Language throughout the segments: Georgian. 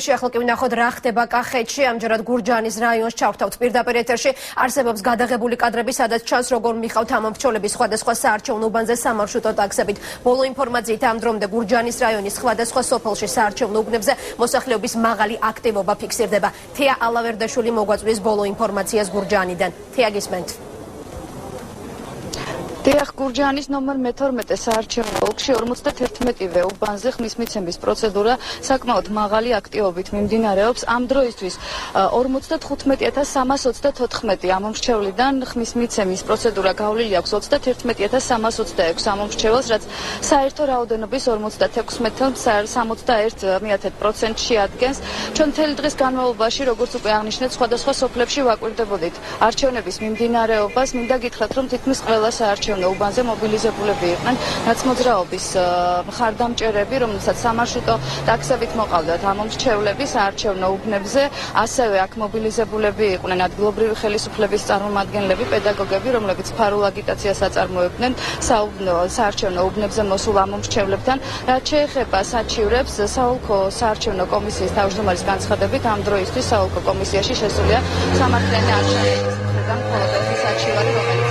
ეთერში ახლა კი ვნახოთ რა ხდება კახეთში. ამჯერად გურჯაანის რაიონს ჩავხვდავთ პირდაპირ ეთერში. არსებობს გადაღებული კადრები, სადაც ჩანს როგორ მიხავთ ამომრჩევლების სხვადასხვა საარჩევნო უბანზე სამარშრუტო ტაქსებით. ბოლო ინფორმაციით ამ დრომდე გურჯაანის რაიონის სხვადასხვა სოფელში საარჩევნო უბნებზე მოსახლეობის მაღალი აქტივობა ფიქსირდება. თეა ალავერდაშვილი მოგვაწვდის ბოლო ინფორმაციას გურჯაანიდან. თეა, გისმენთ. დიახ, გურჯაანის ნომერ მე-12 საარჩევნო ოლქში 51-ვე უბანზე ხმის მიცემის პროცედურა საკმაოდ მაღალი აქტივობით მიმდინარეობს. ამ დროისთვის 55324 ამომრჩევლიდან ხმის მიცემის პროცედურა გავლილი აქვს 31326 ამომრჩეველს, რაც საერთო რაოდენობის 56.61%-ში ადგენს. ჩვენ მთელი დღის განმავლობაში, როგორც უკვე აღნიშნეთ, სხვადასხვა სოფლებში ვაკვირდებოდით არჩევნების მიმდინარეობას. მინდა გითხრათ, რომ თითქმის ყველა საარჩევნო უბანზე მობილიზებულები იყვნენ ნაცმოძრაობის მხარდამჭერები, რომელსაც სამარშრუტო ტაქსებით მოყავდათ ამომრჩევლები საარჩევნო უბნებზე. ასევე აქ მობილიზებულები იყვნენ ადგილობრივი ხელისუფლების წარმომადგენლები, პედაგოგები, რომლებიც ფარულ აგიტაციას აწარმოებდნენ საარჩევნო უბნებზე მოსულ ამომრჩევლებთან. რაც შეეხება საჩივრებს, საოლქო საარჩევნო კომისიის თავმჯდომარის განცხადებით, ამ დროისთვის საოლქო კომისიაში შესულია სამართლიანი არჩევნების მხრიდან მხოლოდ ერთი საჩივარი, რომელიც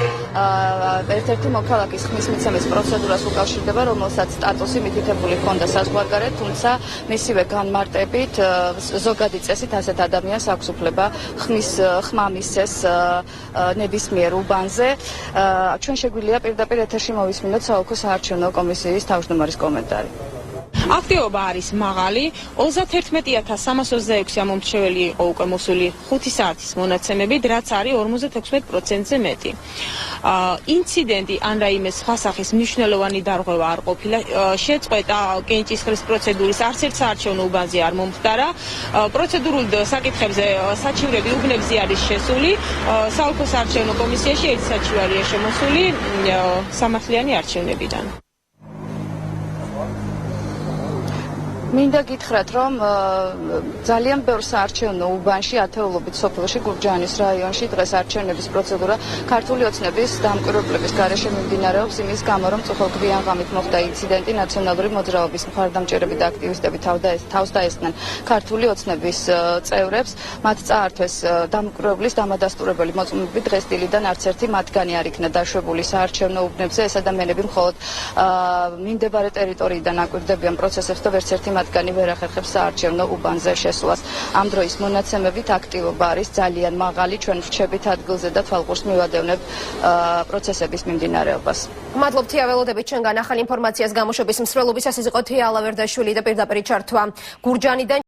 ერთ-ერთი მოქალაქის ხმის მიცემის პროცედურას უკავშირდება, რომელსაც სტატუსი მითითებული ჰქონდა საზღვარგარეთ, თუმცა მისივე განმარტებით ზოგადი წესით ასეთ ადამიანს აქვს უფლება ხმა მისცეს ნებისმიერ უბანზე. ჩვენ შეგვიძლია პირდაპირ ეთერში მოვისმინოთ საოლქო საარჩევნო კომისიის თავმჯდომარის კომენტარი. აქტივობა არის მაღალი, 31326 ამომრჩეველი იყო უკვე მოსული 5 საათის მონაცემებით, რაც არის 56%-ზე მეტი. ინციდენტი ან რაიმე სხვა სახის მნიშვნელოვანი დარღვევა არ ყოფილა. შეწყვეტა კენჭისყრის პროცედურის არც ერთ საარჩევნო უბანზე არ მომხდარა. პროცედურულ საკითხებზე საჩივრები უბნებზე არის შესული. საოლქო საარჩევნო კომისიაში ერთი საჩივარია შემოსული სამართლიანი არჩევნებიდან. მინდა გითხრათ, რომ ძალიან ბევრ საარჩევნო უბანში, ათეულობით სოფელში, გურჯაანის რაიონში დღეს არჩევნების პროცედურა ქართული ოცნების დამკვირვებლების გარეშე მიმდინარეობს, იმის გამო, რომ წუხელგვიან ღამით მოხდა ინციდენტი, ნაციონალური მოძრაობის მხარდამჭერები და აქტივისტები თავს დაესხნენ ქართული ოცნების წევრებს. მათ წაართვეს დამკვირვებლის დამადასტურებელი მოწმობები. დღეს დილიდან არც ერთი მათგანი არ იქნა დაშვებული საარჩევნო უბნებზე. ეს ადამიანები მხოლოდ მიმდებარე ტერიტორიიდან აკვირდებიან პროცესებს და ვერც ერთი მათგანი ვერ ახერხებს საარჩევნო უბანზე შესვლას. ამ დროის მონაცემებით აქტივობა არის ძალიან მაღალი. ჩვენ ვრჩებით ადგილზე და თვალყურს მივადევნებთ პროცესების მიმდინარეობას. მადლობ თეა, ველოდებით ჩვენგან ახალ ინფორმაციას გამოშვების მსვლელობისას. ეს იყო თეა ალავერდაშვილი და პირდაპირ ჩართვა გურჯაანიდან.